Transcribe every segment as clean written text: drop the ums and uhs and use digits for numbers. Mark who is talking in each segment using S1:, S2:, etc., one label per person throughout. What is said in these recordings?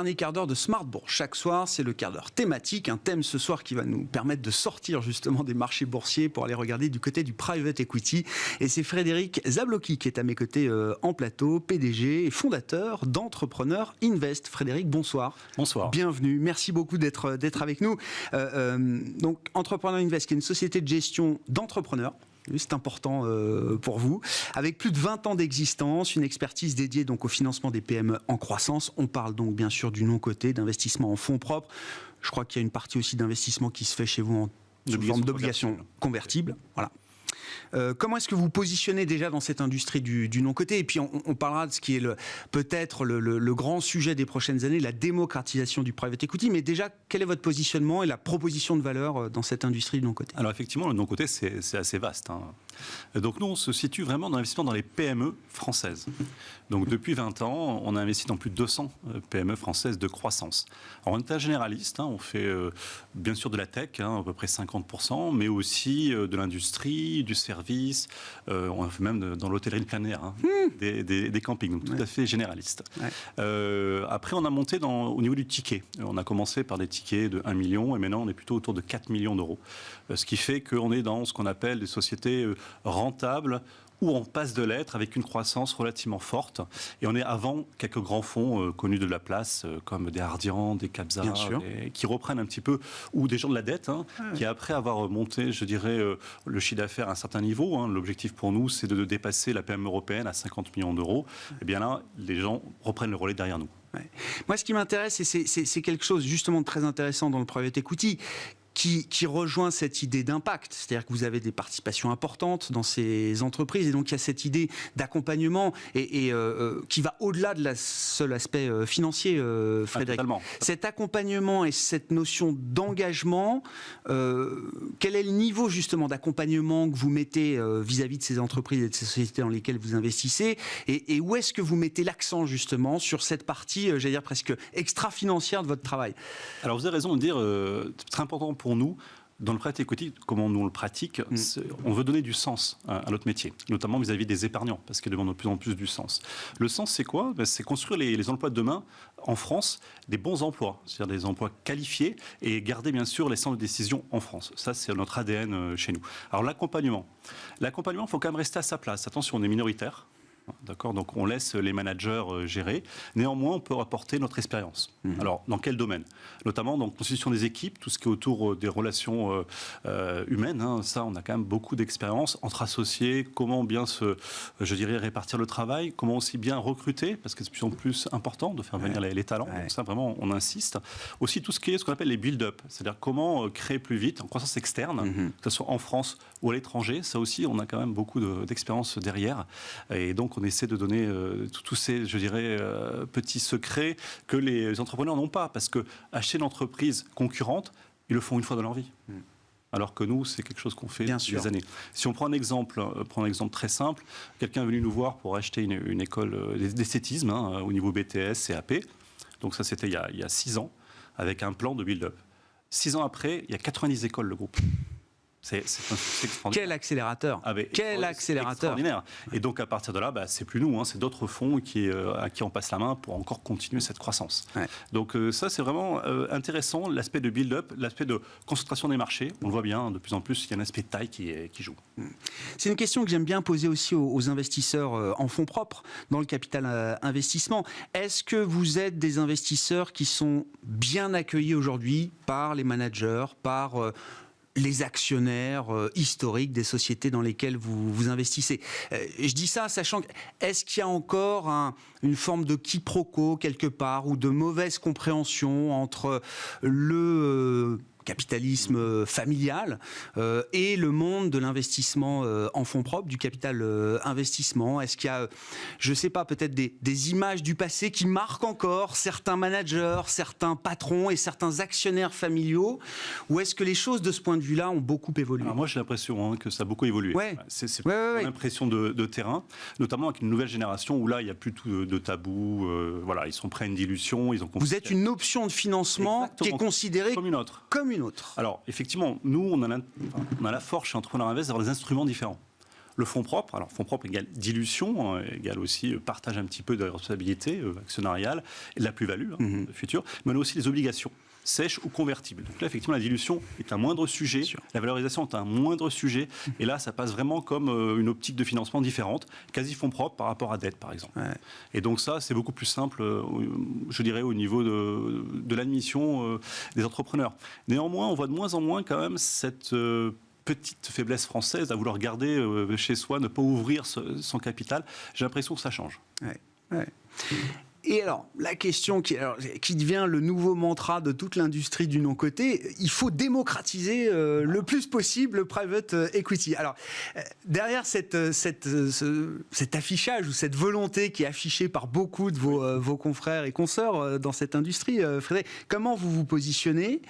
S1: dernier quart d'heure de Smart Bourse. Chaque soir, c'est le quart d'heure thématique, un thème ce soir qui va nous permettre de sortir justement des marchés boursiers pour aller regarder du côté du private equity. Et c'est Frédéric Zablocki qui est à mes côtés en plateau, PDG et fondateur d'Entrepreneur Invest. Frédéric, bonsoir.
S2: Bonsoir.
S1: Bienvenue. Merci beaucoup d'être avec nous. Donc, Entrepreneur Invest, qui est une société de gestion d'entrepreneurs. C'est important pour vous. Avec plus de 20 ans d'existence, une expertise dédiée donc au financement des PME en croissance. On parle donc bien sûr du non-coté, d'investissement en fonds propres. Je crois qu'il y a une partie aussi d'investissement qui se fait chez vous sous forme d'obligations convertibles. Voilà. Comment est-ce que vous positionnez déjà dans cette industrie du non-coté? Et puis on parlera de ce qui est peut-être le grand sujet des prochaines années, la démocratisation du private equity. Mais déjà, quel est votre positionnement et la proposition de valeur dans cette industrie du non-coté?
S2: Alors effectivement, le non-coté, c'est assez vaste. Donc nous, on se situe vraiment dans l'investissement dans les PME françaises. Donc depuis 20 ans, on a investi dans plus de 200 PME françaises de croissance. Alors on est un généraliste, on fait bien sûr de la tech, à peu près 50%, mais aussi de l'industrie, du service, on a fait même dans l'hôtellerie de plein air, des campings, donc tout à fait généraliste. Après, on a monté au niveau du ticket. On a commencé par des tickets de 1 million et maintenant on est plutôt autour de 4 millions d'euros. Ce qui fait qu'on est dans ce qu'on appelle des sociétés rentables, où on passe de l'être avec une croissance relativement forte. Et on est avant quelques grands fonds connus de la place, comme des Ardian, des Capza, qui reprennent un petit peu, ou des gens de la dette, qui après avoir monté, je dirais, le chiffre d'affaires à un certain niveau, l'objectif pour nous, c'est de dépasser la PME européenne à 50 millions d'euros. Et bien là, les gens reprennent le relais derrière nous.
S1: Ouais. Moi, ce qui m'intéresse, et c'est quelque chose justement de très intéressant dans le private equity, qui rejoint cette idée d'impact. C'est-à-dire que vous avez des participations importantes dans ces entreprises et donc il y a cette idée d'accompagnement et qui va au-delà de seul aspect financier, Frédéric. Cet accompagnement et cette notion d'engagement, quel est le niveau justement d'accompagnement que vous mettez vis-à-vis de ces entreprises et de ces sociétés dans lesquelles vous investissez et où est-ce que vous mettez l'accent justement sur cette partie, j'allais dire presque extra-financière de votre travail?
S2: Alors vous avez raison de dire, c'est très important pour nous, dans le private equity, comment nous on le pratique, on veut donner du sens à notre métier, notamment vis-à-vis des épargnants, parce qu'ils demandent de plus en plus du sens. Le sens, c'est quoi? C'est construire les emplois de demain en France, des bons emplois, c'est-à-dire des emplois qualifiés, et garder bien sûr les centres de décision en France. Ça, c'est notre ADN chez nous. Alors l'accompagnement, il faut quand même rester à sa place. Attention, on est minoritaire. D'accord, donc on laisse les managers gérer. Néanmoins, on peut apporter notre expérience. Alors, dans quel domaine? Notamment dans la constitution des équipes, tout ce qui est autour des relations humaines. Ça, on a quand même beaucoup d'expérience entre associés. Comment bien répartir le travail. Comment aussi bien recruter, parce que c'est de plus en plus important de faire venir les talents. Donc ça, vraiment, on insiste. Aussi, tout ce qui est ce qu'on appelle les build-up, c'est-à-dire comment créer plus vite en croissance externe, que ce soit en France ou à l'étranger. Ça aussi, on a quand même beaucoup d'expérience derrière. Et donc, on essaie de donner tous ces, petits secrets que les entrepreneurs n'ont pas. Parce que acheter une entreprise concurrente, ils le font une fois dans leur vie. Alors que nous, c'est quelque chose qu'on fait depuis des années. Si on prend un exemple très simple, quelqu'un est venu nous voir pour acheter une école d'esthétisme au niveau BTS, CAP. Donc ça, c'était il y a 6 ans, avec un plan de build-up. 6 ans après, il y a 90 écoles, le groupe. C'est un succès extraordinaire.
S1: Quel accélérateur! Quel accélérateur!
S2: Extraordinaire. Et donc à partir de là, c'est plus nous, c'est d'autres fonds à qui on passe la main pour encore continuer cette croissance. Donc ça, c'est vraiment intéressant, l'aspect de build-up, l'aspect de concentration des marchés. On le voit bien, de plus en plus, il y a un aspect de taille qui joue.
S1: C'est une question que j'aime bien poser aussi aux investisseurs en fonds propres, dans le capital investissement. Est-ce que vous êtes des investisseurs qui sont bien accueillis aujourd'hui par les managers, par les actionnaires historiques des sociétés dans lesquelles vous investissez? Je dis ça sachant que, est-ce qu'il y a encore une forme de quiproquo quelque part ou de mauvaise compréhension entre le capitalisme familial et le monde de l'investissement en fonds propres, du capital investissement? Est-ce qu'il y a, je ne sais pas, peut-être des images du passé qui marquent encore certains managers, certains patrons et certains actionnaires familiaux? Ou est-ce que les choses de ce point de vue-là ont beaucoup évolué?
S2: Alors moi, j'ai l'impression que ça a beaucoup évolué. C'est une impression de terrain, notamment avec une nouvelle génération où là, il n'y a plus tout de tabou. Ils sont prêts à une dilution.
S1: Vous êtes une option de financement qui est considérée
S2: comme une autre.
S1: Comme une autre.
S2: Alors, effectivement, nous, on a la force chez Entrepreneur Invest d'avoir des instruments différents. Le fonds propre, alors fonds propre égale dilution, égale aussi partage un petit peu de la responsabilité actionnariale et de la plus-value future, mais on a aussi les obligations sèches ou convertibles. Donc là, effectivement, la dilution est un moindre sujet, la valorisation est un moindre sujet, et là, ça passe vraiment comme une optique de financement différente, quasi fonds propres par rapport à dette, par exemple. Ouais. Et donc ça, c'est beaucoup plus simple, je dirais, au niveau de l'admission des entrepreneurs. Néanmoins, on voit de moins en moins quand même cette petite faiblesse française à vouloir garder chez soi, ne pas ouvrir son capital. J'ai l'impression que ça change.
S1: Ouais. Ouais. Et alors, la question qui devient le nouveau mantra de toute l'industrie du non-coté, il faut démocratiser le plus possible le private equity. Alors, derrière cet affichage ou cette volonté qui est affichée par beaucoup de vos confrères et consoeurs dans cette industrie, Frédéric, comment vous vous positionnez ?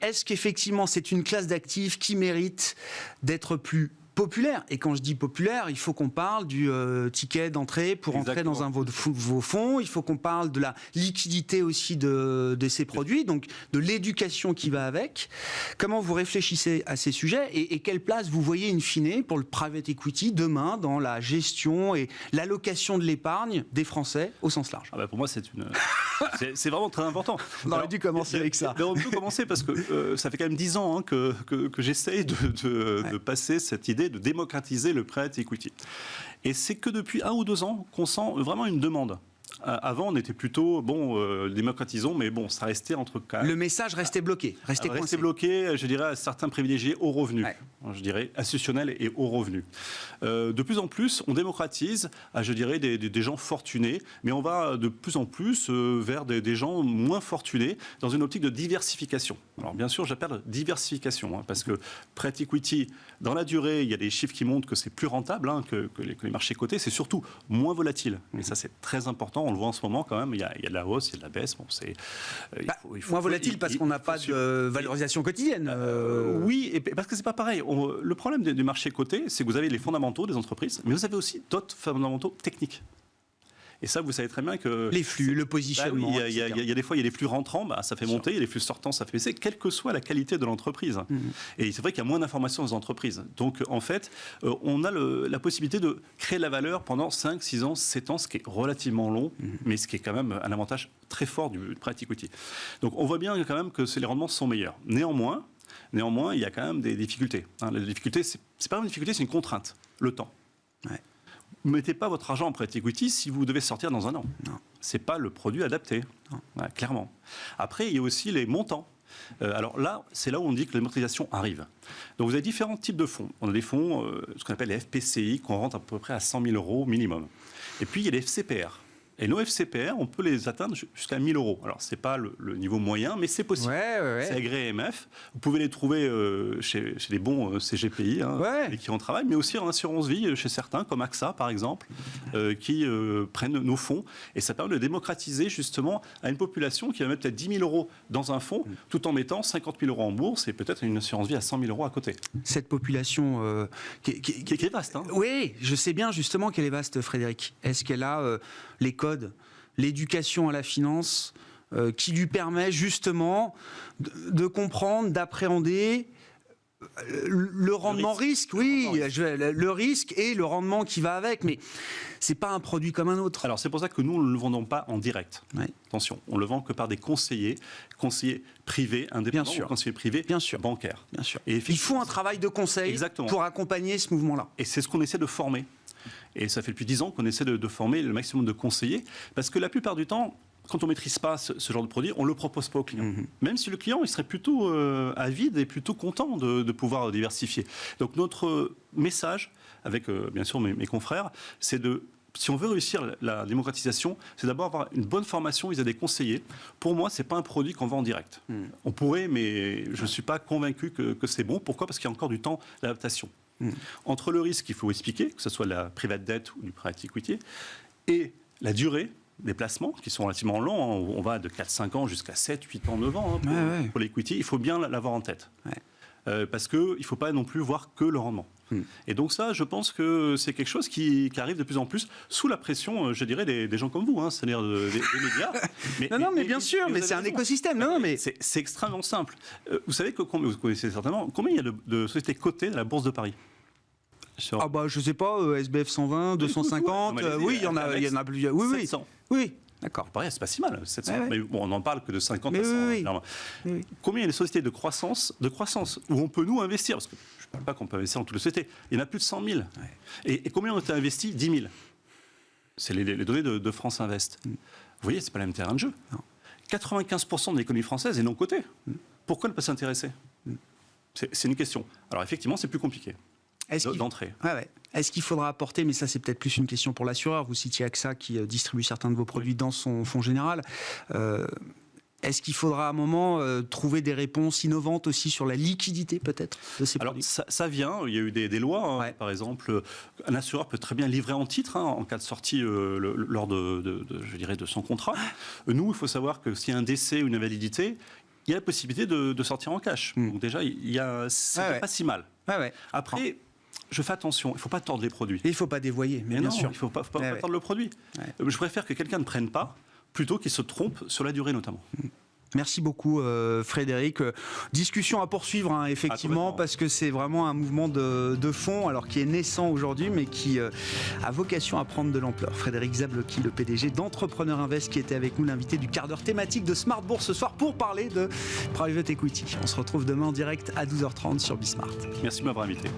S1: Est-ce qu'effectivement c'est une classe d'actifs qui mérite d'être plus populaire? Et quand je dis populaire, il faut qu'on parle du ticket d'entrée pour entrer dans un de vos fonds, il faut qu'on parle de la liquidité aussi de ces produits, donc de l'éducation qui va avec. Comment vous réfléchissez à ces sujets et quelle place vous voyez in fine pour le private equity demain dans la gestion et l'allocation de l'épargne des Français au sens large?
S2: Pour moi, c'est vraiment très important.
S1: On aurait dû commencer avec ça.
S2: On peut commencer parce que ça fait quand même 10 ans que j'essaye de passer cette idée de démocratiser le private equity. Et c'est que depuis 1 ou 2 ans qu'on sent vraiment une demande. Avant, on était plutôt, démocratisons, mais ça restait entre cas.
S1: Le message restait bloqué,
S2: restait bloqué, je dirais, à certains privilégiés hauts revenus, je dirais, institutionnels et hauts revenus. De plus en plus, on démocratise, je dirais, des gens fortunés, mais on va de plus en plus vers des gens moins fortunés, dans une optique de diversification. Alors, bien sûr, j'appelle diversification, parce que private equity, dans la durée, il y a des chiffres qui montrent que c'est plus rentable que les marchés cotés, c'est surtout moins volatile. Et ça, c'est très important. On le voit en ce moment quand même, il y a de la hausse, il y a de la baisse.
S1: Moins volatile parce qu'on n'a pas de valorisation quotidienne.
S2: Oui, et parce que c'est pas pareil. Le problème du marché coté, c'est que vous avez les fondamentaux des entreprises, mais vous avez aussi d'autres fondamentaux techniques. Et ça, vous savez très bien que...
S1: Les flux, le positionnement,
S2: il y a des fois, il y a les flux rentrants, ça fait monter, il y a les flux sortants, ça fait baisser, quelle que soit la qualité de l'entreprise. Et c'est vrai qu'il y a moins d'informations aux entreprises. Donc, en fait, on a la possibilité de créer de la valeur pendant 5, 6 ans, 7 ans, ce qui est relativement long, mais ce qui est quand même un avantage très fort du private equity. Donc, on voit bien quand même que les rendements sont meilleurs. Néanmoins, il y a quand même des difficultés. La difficulté, c'est pas une difficulté, c'est une contrainte, le temps. Ouais. Ne mettez pas votre argent en private equity si vous devez sortir dans 1 an. Ce n'est pas le produit adapté, clairement. Après, il y a aussi les montants. Alors là, c'est là où on dit que l'amortisation arrive. Donc vous avez différents types de fonds. On a des fonds, ce qu'on appelle les FPCI, qu'on rentre à peu près à 100 000 euros minimum. Et puis il y a les FCPR. Et nos FCPR, on peut les atteindre jusqu'à 1 000 euros. Alors, ce n'est pas le niveau moyen, mais c'est possible. C'est agréé AMF. Vous pouvez les trouver chez les bons CGPI et qui en travaillent, mais aussi en assurance vie chez certains, comme AXA, par exemple, qui prennent nos fonds. Et ça permet de démocratiser, justement, à une population qui va mettre peut-être 10 000 euros dans un fonds, tout en mettant 50 000 euros en bourse et peut-être une assurance vie à 100 000 euros à côté.
S1: Cette population qui
S2: est vaste.
S1: Oui, je sais bien, justement, qu'elle est vaste, Frédéric. Est-ce qu'elle a les codes, l'éducation à la finance, qui lui permet justement de comprendre, d'appréhender le rendement risque, le risque et le rendement qui va avec, mais c'est pas un produit comme un autre.
S2: Alors c'est pour ça que nous ne le vendons pas en direct. Attention, on le vend que par des conseillers privés, indépendants, ou conseillers privés, bancaires.
S1: Bien sûr. Et il faut un travail de conseil pour accompagner ce mouvement-là.
S2: Et c'est ce qu'on essaie de former. Et ça fait depuis 10 ans qu'on essaie de former le maximum de conseillers, parce que la plupart du temps, quand on ne maîtrise pas ce genre de produit, on ne le propose pas au client. Même si le client il serait plutôt avide et plutôt content de pouvoir diversifier. Donc notre message, avec bien sûr mes confrères, c'est si on veut réussir la démocratisation, c'est d'abord avoir une bonne formation vis-à-vis des conseillers. Pour moi, ce n'est pas un produit qu'on vend en direct. On pourrait, mais je ne suis pas convaincu que c'est bon. Pourquoi ? Parce qu'il y a encore du temps d'adaptation. Entre le risque qu'il faut expliquer, que ce soit de la private debt ou du private equity, et la durée des placements, qui sont relativement longs, on va de 4-5 ans jusqu'à 7, 8 ans, 9 ans pour l'equity, il faut bien l'avoir en tête. Parce qu'il ne faut pas non plus voir que le rendement. Et donc ça, je pense que c'est quelque chose qui arrive de plus en plus sous la pression, je dirais, des gens comme vous, c'est-à-dire des médias.
S1: Mais bien sûr, mais c'est un écosystème.
S2: C'est extrêmement simple. Vous savez, vous connaissez certainement, combien il y a de sociétés cotées à la Bourse de Paris ? sur...
S1: Ah bah je sais pas, SBF 120, 250, oui, il y en a plusieurs. Oui,
S2: 700.
S1: Oui, d'accord.
S2: Pareil, c'est pas si mal, 700.
S1: Ouais.
S2: Mais bon, on n'en parle que de 50
S1: Mais
S2: à 100.
S1: oui. Oui.
S2: Combien il y a de sociétés de croissance où on peut nous investir? Parce que je ne parle pas qu'on peut investir dans toutes les sociétés. Il y en a plus de 100 000. Ouais. Et combien ont été investis? 10 000. C'est les données de France Invest. Vous voyez, c'est pas le même terrain de jeu. Non. 95% de l'économie française est non cotée. Pourquoi ne pas s'intéresser? C'est une question. Alors effectivement, c'est plus compliqué d'entrer.
S1: Est-ce qu'il faudra apporter, mais ça c'est peut-être plus une question pour l'assureur, vous citiez AXA qui distribue certains de vos produits dans son fonds général, est-ce qu'il faudra à un moment trouver des réponses innovantes aussi sur la liquidité peut-être de ces produits?
S2: Ça vient, il y a eu des lois, par exemple, un assureur peut très bien livrer en titre en cas de sortie lors de son contrat. Nous, il faut savoir que s'il y a un décès ou une invalidité, il y a la possibilité de sortir en cash. Donc déjà, c'est pas si mal. Après, je fais attention, il ne faut pas tordre les produits.
S1: Et il ne faut pas dévoyer, mais bien sûr.
S2: Il ne faut pas tordre le produit. Je préfère que quelqu'un ne prenne pas plutôt qu'il se trompe sur la durée notamment.
S1: Merci beaucoup Frédéric. Discussion à poursuivre effectivement parce que c'est vraiment un mouvement de fond alors qui est naissant aujourd'hui mais qui a vocation à prendre de l'ampleur. Frédéric Zablocki, le PDG d'Entrepreneur Invest qui était avec nous, l'invité du quart d'heure thématique de Smart Bourse ce soir pour parler de Private Equity. On se retrouve demain en direct à 12h30 sur Bismart.
S2: Merci de m'avoir invité.